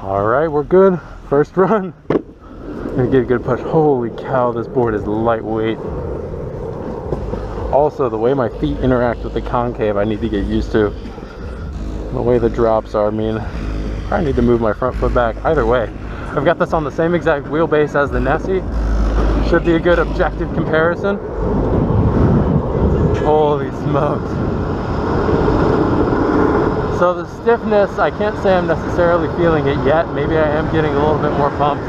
All right, we're good. First run. Gonna get a good push. Holy cow, this board is lightweight. Also, the way my feet interact with the concave, I need to get used to. The way the drops are, I mean, I need to move my front foot back. Either way, I've got this on the same exact wheelbase as the Nessie. Should be a good objective comparison. Holy smokes. So the stiffness, I can't say I'm necessarily feeling it yet. Maybe I am getting a little bit more pumped.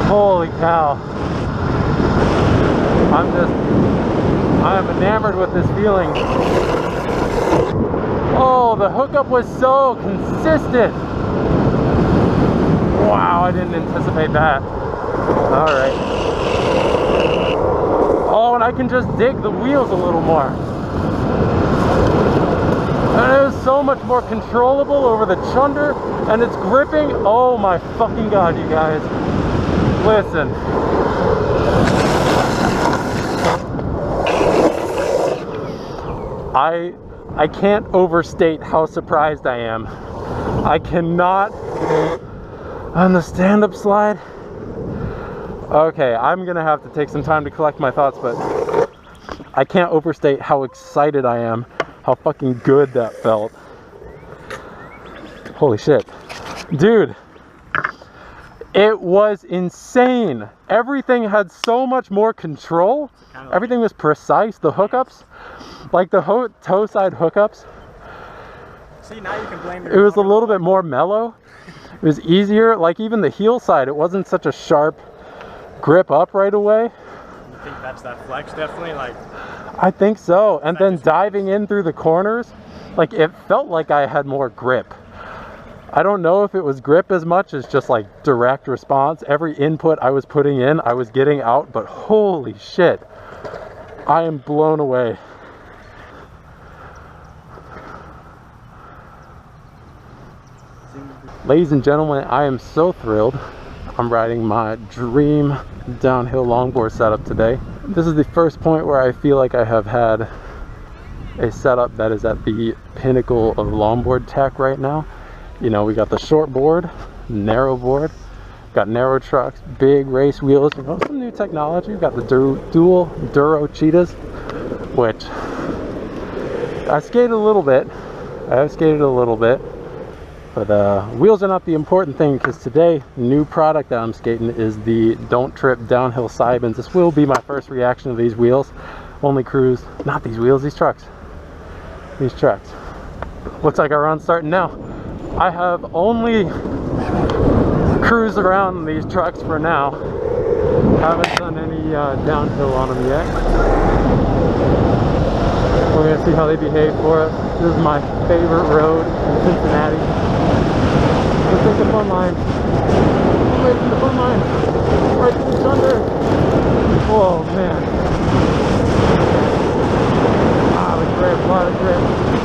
Holy cow. I am enamored with this feeling. Oh, the hookup was so consistent. Wow, I didn't anticipate that. All right. Oh, and I can just dig the wheels a little more. And it was so much more controllable over the chunder, and it's gripping. Oh my fucking god, you guys. Listen. I can't overstate how surprised I am. I cannot. On the stand-up slide. Okay, I'm gonna have to take some time to collect my thoughts, but I can't overstate how excited I am, how fucking good that felt. Holy shit. Dude, it was insane. Everything had so much more control. Everything was precise. The hookups, like the toe side hookups. See, now you can blame it was a little bit more mellow. It was easier. Like even the heel side, it wasn't such a sharp grip up right away. You think that's that flex definitely? Like, I think so. And then diving in through the corners, like it felt like I had more grip. I don't know if it was grip as much as just like direct response. Every input I was putting in, I was getting out, but holy shit, I am blown away. Ladies and gentlemen, I am so thrilled. I'm riding my dream downhill longboard setup today. This is the first point where I feel like I have had a setup that is at the pinnacle of longboard tech right now. You know, we got the short board, narrow board, got narrow trucks, big race wheels, you know, some new technology. We've got the dual Duro Cheetahs, which I skated a little bit. I have skated a little bit. But wheels are not the important thing, because today, new product that I'm skating is the Don't Trip downhill sidebins. This will be my first reaction to these wheels. Only cruise, not these wheels, these trucks. These trucks. Looks like our run's starting now. I have only cruised around these trucks for now. Haven't done any downhill on them yet. We're gonna see how they behave for us. This is my favorite road in Cincinnati. Let's take the fun line. Away from the fun line. Right to the thunder. Oh man. Ah, the grip, a lot of grip.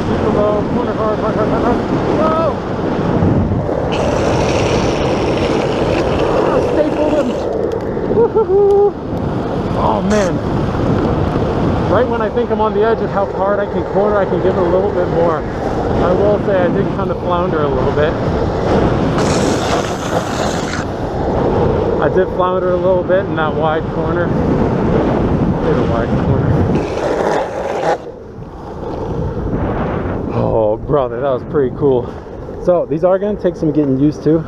Super low, corner hard, hard, hard, hard, hard. Whoa! Ah, stapled him. Woo-hoo-hoo. Oh man. Right when I think I'm on the edge of how hard I can corner, I can give it a little bit more. I will say I did kind of flounder a little bit. I did flounder a little bit in that wide corner. In a wide corner. Oh, brother, that was pretty cool. So these are going to take some getting used to.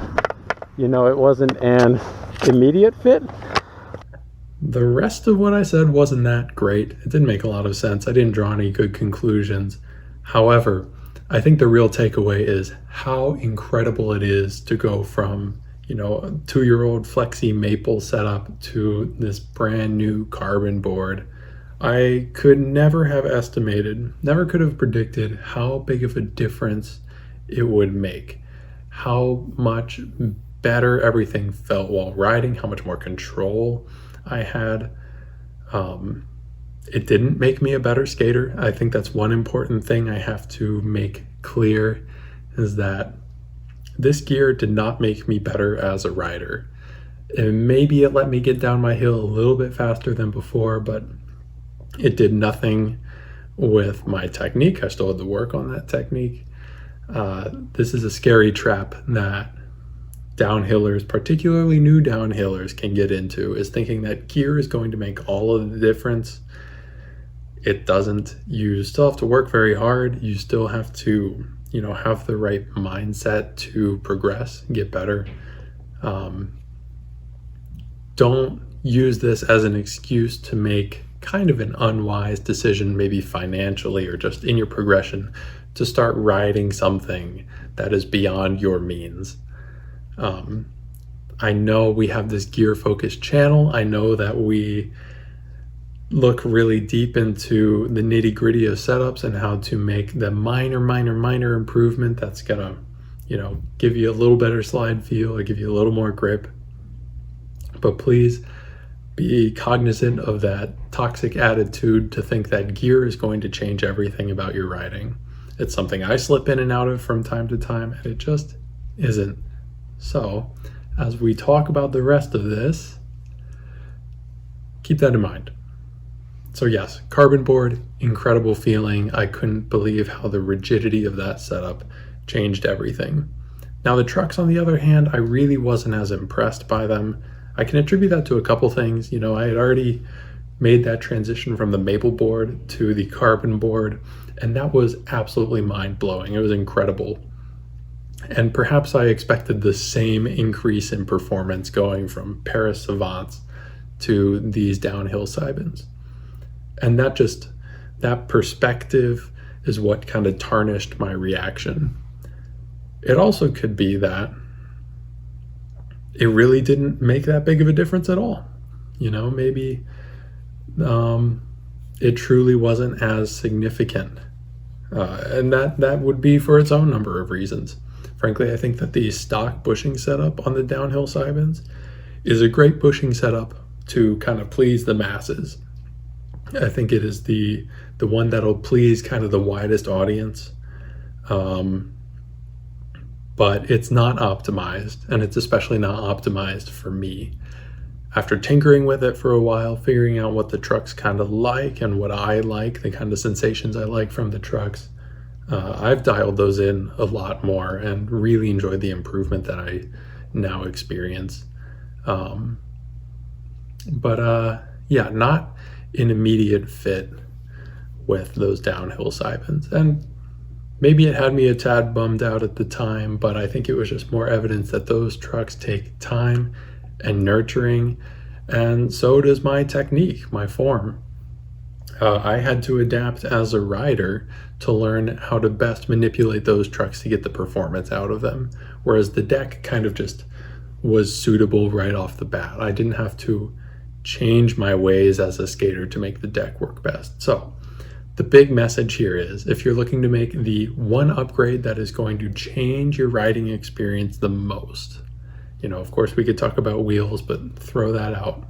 You know, it wasn't an immediate fit. The rest of what I said wasn't that great. It didn't make a lot of sense. I didn't draw any good conclusions. However, I think the real takeaway is how incredible it is to go from, you know, a 2-year-old Flexi Maple setup to this brand new carbon board. I could never have estimated, never could have predicted how big of a difference it would make. How much better everything felt while riding, how much more control I had. It didn't make me a better skater. I think that's one important thing I have to make clear, is that this gear did not make me better as a rider. And maybe it let me get down my hill a little bit faster than before, but it did nothing with my technique. I still had to work on that technique. This is a scary trap that downhillers, particularly new downhillers, can get into, is thinking that gear is going to make all of the difference. It doesn't. You still have to work very hard. You still have to, have the right mindset to progress, get better. Don't use this as an excuse to make kind of an unwise decision, maybe financially or just in your progression, to start riding something that is beyond your means. I know we have this gear focused channel. I know that we look really deep into the nitty gritty of setups and how to make the minor improvement that's gonna, give you a little better slide feel or give you a little more grip. But please be cognizant of that toxic attitude to think that gear is going to change everything about your riding. It's something I slip in and out of from time to time, and it just isn't. So, as we talk about the rest of this, keep that in mind. So yes, carbon board, incredible feeling. I couldn't believe how the rigidity of that setup changed everything. Now the trucks, on the other hand, I really wasn't as impressed by them. I can attribute that to a couple things. I had already made that transition from the maple board to the carbon board, and that was absolutely mind-blowing. It was incredible. And perhaps I expected the same increase in performance going from Paris Savants to these downhill Seibens. And that perspective is what kind of tarnished my reaction. It also could be that it really didn't make that big of a difference at all. Maybe it truly wasn't as significant. And that would be for its own number of reasons. Frankly, I think that the stock bushing setup on the downhill Seibens is a great bushing setup to kind of please the masses. I think it is the one that'll please kind of the widest audience. But it's not optimized, and it's especially not optimized for me. After tinkering with it for a while, figuring out what the truck's kind of like and what I like, the kind of sensations I like from the trucks, I've dialed those in a lot more and really enjoyed the improvement that I now experience. But not an immediate fit with those downhill Seibens. And maybe it had me a tad bummed out at the time, but I think it was just more evidence that those trucks take time and nurturing, and so does my technique, my form. I had to adapt as a rider to learn how to best manipulate those trucks to get the performance out of them, whereas the deck kind of just was suitable right off the bat. I didn't have to change my ways as a skater to make the deck work best. So the big message here is, if you're looking to make the one upgrade that is going to change your riding experience the most, of course we could talk about wheels, but throw that out.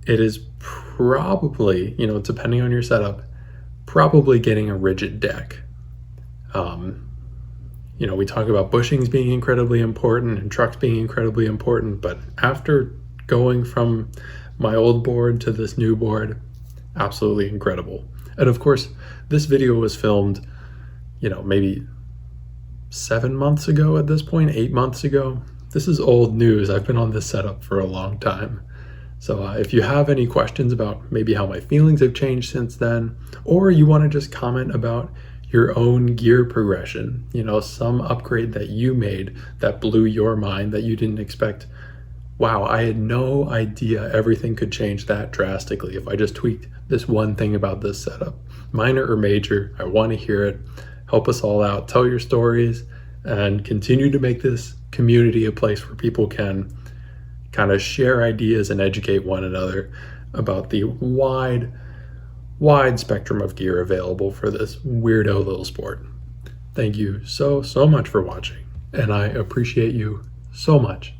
It is probably, depending on your setup, probably getting a rigid deck. We talk about bushings being incredibly important and trucks being incredibly important, but after going from my old board to this new board, absolutely incredible. And of course, this video was filmed, maybe 7 months ago at this point, 8 months ago. This is old news. I've been on this setup for a long time. So if you have any questions about maybe how my feelings have changed since then, or you want to just comment about your own gear progression, some upgrade that you made that blew your mind that you didn't expect. Wow, I had no idea everything could change that drastically if I just tweaked this one thing about this setup. Minor or major, I want to hear it. Help us all out. Tell your stories and continue to make this community a place where people can kind of share ideas and educate one another about the wide spectrum of gear available for this weirdo little sport. Thank you so much for watching, and I appreciate you so much.